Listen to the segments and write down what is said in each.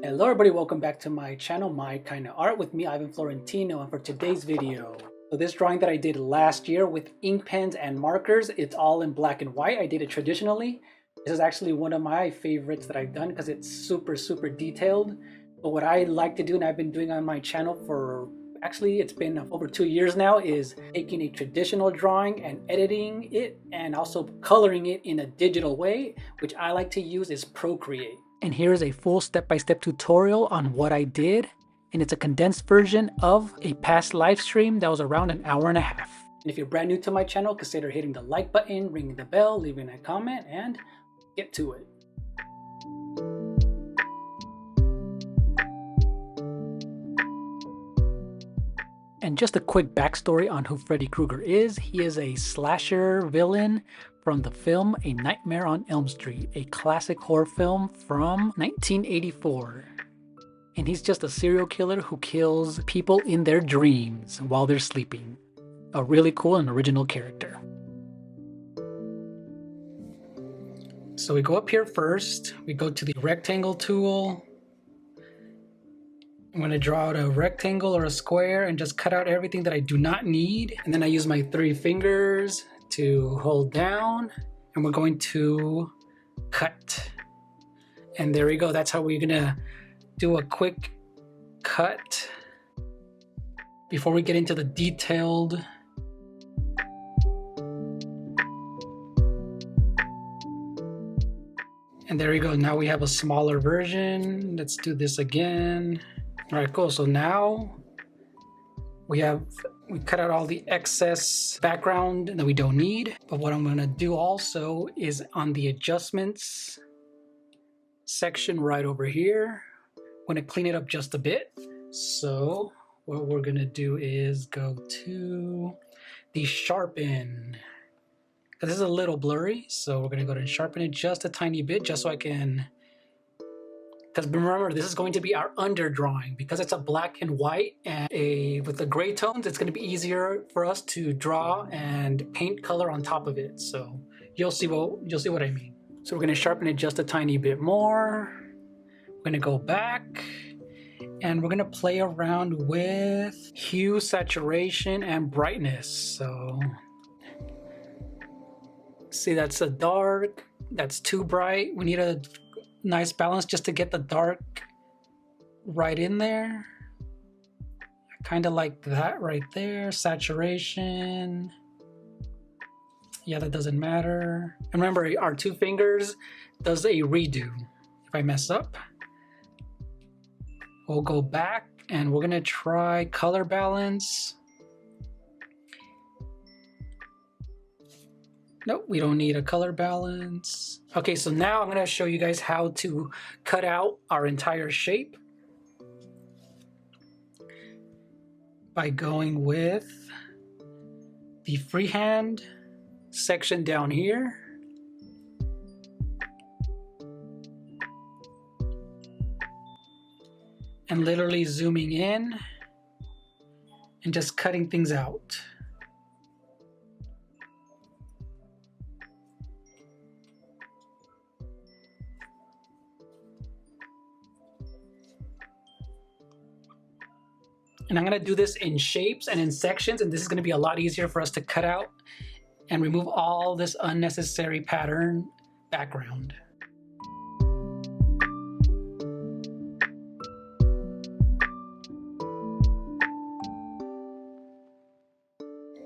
Hello everybody, welcome back to my channel, My Kinda Art, with me, Ivan Florentino, and for today's video. So this drawing that I did last year with ink pens and markers, it's all in black and white. I did it traditionally. This is actually one of my favorites that I've done because it's super detailed. But what I like to do, and I've been doing on my channel for, actually it's been over 2 years now, is taking a traditional drawing and editing it and also coloring it in a digital way, which I like to use is Procreate. And here is a full step-by-step tutorial on what I did, and it's a condensed version of a past live stream that was around an hour and a half. And if you're brand new to my channel, consider hitting the like button, ringing the bell, leaving a comment, and get to it. And just a quick backstory on who Freddy Krueger is. He is a slasher villain from the film A Nightmare on Elm Street, a classic horror film from 1984. And he's just a serial killer who kills people in their dreams while they're sleeping. A really cool and original character. So we go up here first, we go to the rectangle tool. I'm going to draw out a rectangle or a square and just cut out everything that I do not need. And then I use my 3 fingers to hold down, and we're going to cut. And there we go. That's how we're going to do a quick cut before we get into the detailed. And there we go. Now we have a smaller version. Let's do this again. All right, cool. So now we cut out all the excess background that we don't need. But what I'm going to do also is on the adjustments section right over here, I'm going to clean it up just a bit. So what we're going to do is go to the sharpen. This is a little blurry, so we're going to go ahead and sharpen it just a tiny bit, just so I can, because remember, this is going to be our under drawing. Because it's a black and white and with the gray tones, it's going to be easier for us to draw and paint color on top of it. So you'll see what I mean. So we're going to sharpen it just a tiny bit more. We're going to go back and we're going to play around with hue, saturation, and brightness. So see, that's a dark, that's too bright. We need a nice balance just to get the dark right in there. I kind of like that right there. Saturation. Yeah, that doesn't matter. And remember, our 2 fingers does a redo. If I mess up, we'll go back and we're gonna try color balance. Nope, we don't need a color balance. Okay, so now I'm gonna show you guys how to cut out our entire shape by going with the freehand section down here. And literally zooming in and just cutting things out. And I'm going to do this in shapes and in sections, and this is going to be a lot easier for us to cut out and remove all this unnecessary pattern background.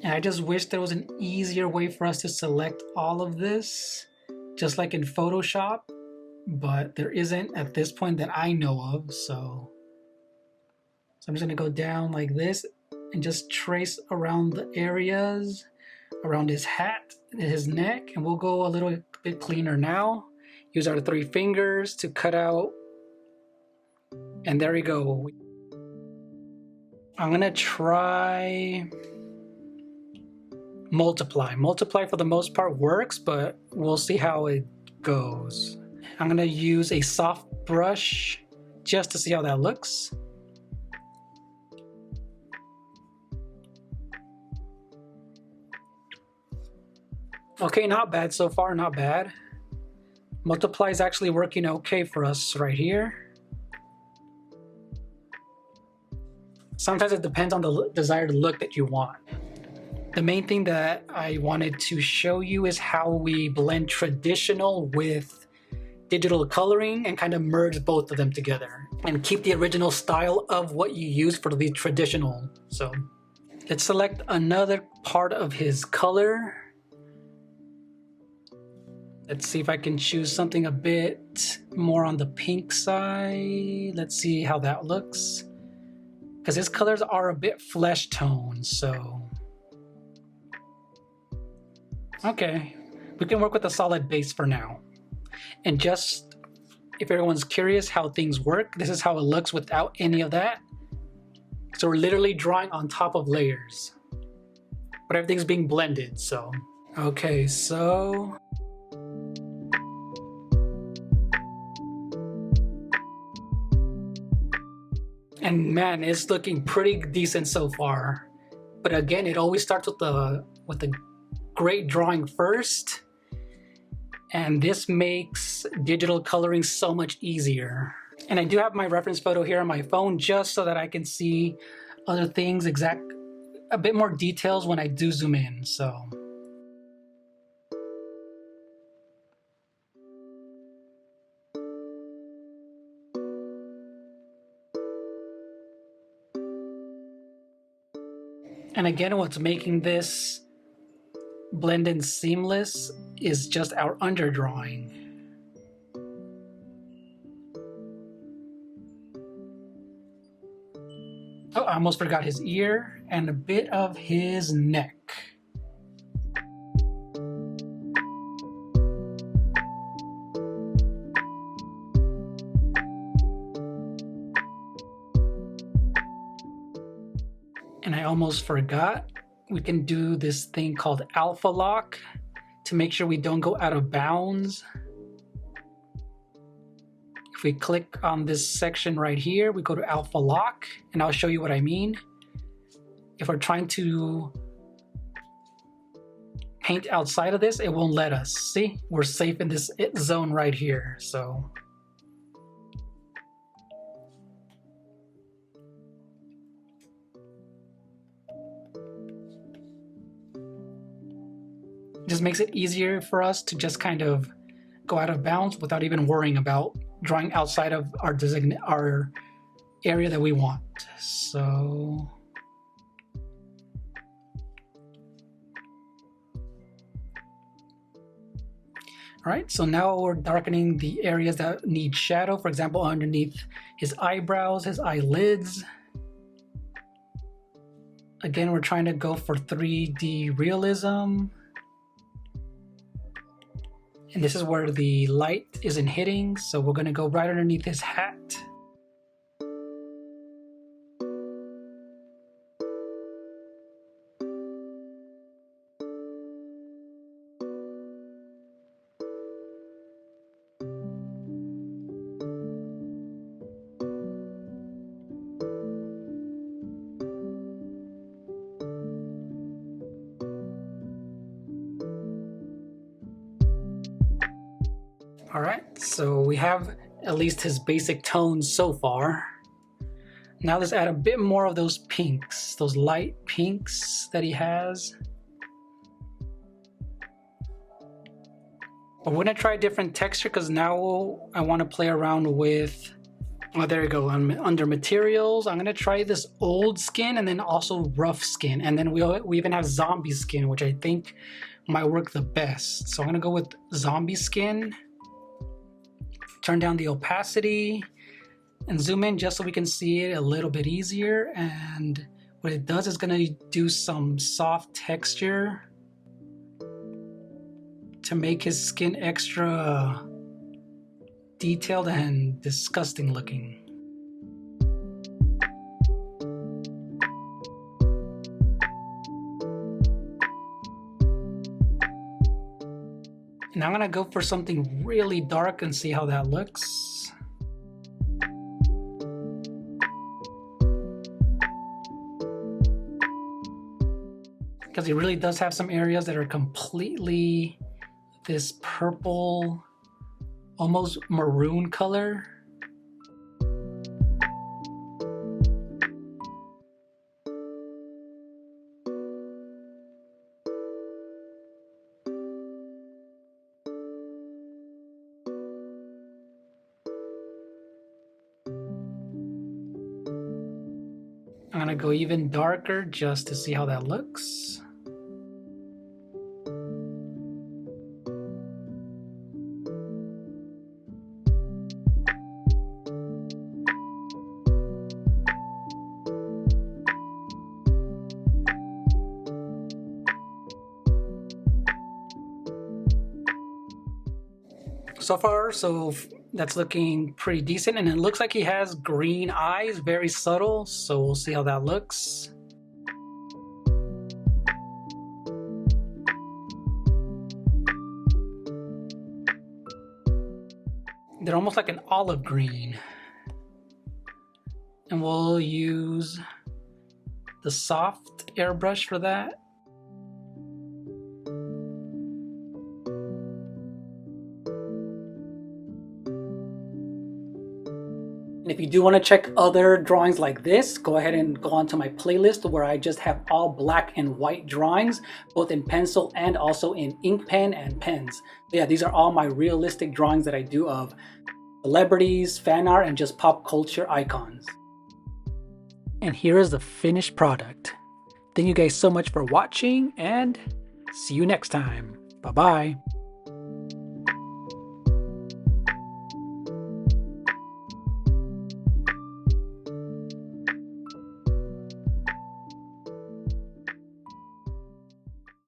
And I just wish there was an easier way for us to select all of this, just like in Photoshop, but there isn't at this point that I know of, so I'm just going to go down like this and just trace around the areas around his hat and his neck. And we'll go a little bit cleaner now. Use our 3 fingers to cut out. And there we go. I'm going to try multiply. Multiply for the most part works, but we'll see how it goes. I'm going to use a soft brush just to see how that looks. Okay, not bad so far, not bad. Multiply is actually working okay for us right here. Sometimes it depends on the desired look that you want. The main thing that I wanted to show you is how we blend traditional with digital coloring and kind of merge both of them together and keep the original style of what you use for the traditional. So let's select another part of his color. Let's see if I can choose something a bit more on the pink side. Let's see how that looks. Because his colors are a bit flesh toned, so. Okay, we can work with a solid base for now. And just, if everyone's curious how things work, this is how it looks without any of that. So we're literally drawing on top of layers. But everything's being blended, so. Okay, so. And man, it's looking pretty decent so far. But again, it always starts with the great drawing first. And this makes digital coloring so much easier. And I do have my reference photo here on my phone just so that I can see other things, a bit more details when I do zoom in, so. And again, what's making this blend in seamless is just our underdrawing. Oh, I almost forgot his ear and a bit of his neck. And I almost forgot, we can do this thing called alpha lock to make sure we don't go out of bounds. If we click on this section right here, we go to alpha lock, and I'll show you what I mean. If we're trying to paint outside of this, it won't let us. See, we're safe in this zone right here, so. Just makes it easier for us to just kind of go out of bounds without even worrying about drawing outside of our area that we want. So all right, so now we're darkening the areas that need shadow. For example, underneath his eyebrows, his eyelids. Again, we're trying to go for 3D realism. And this is where the light isn't hitting, so we're gonna go right underneath his hat. All right, so we have at least his basic tones so far. Now let's add a bit more of those pinks, those light pinks that he has. But we're gonna try a different texture because now I want to play around with, oh, there you go, under materials. I'm gonna try this old skin and then also rough skin. And then we even have zombie skin, which I think might work the best. So I'm gonna go with zombie skin. Turn down the opacity and zoom in just so we can see it a little bit easier. And what it does is gonna do some soft texture to make his skin extra detailed and disgusting looking. And I'm gonna go for something really dark and see how that looks. Because he really does have some areas that are completely this purple, almost maroon color. I'm gonna go even darker just to see how that looks. So far, so that's looking pretty decent, and it looks like he has green eyes, very subtle, so we'll see how that looks. They're almost like an olive green. And we'll use the soft airbrush for that. And if you do want to check other drawings like this, go ahead and go onto my playlist where I just have all black and white drawings, both in pencil and also in ink pen and pens. But yeah, these are all my realistic drawings that I do of celebrities, fan art, and just pop culture icons. And here is the finished product. Thank you guys so much for watching, and see you next time. Bye-bye.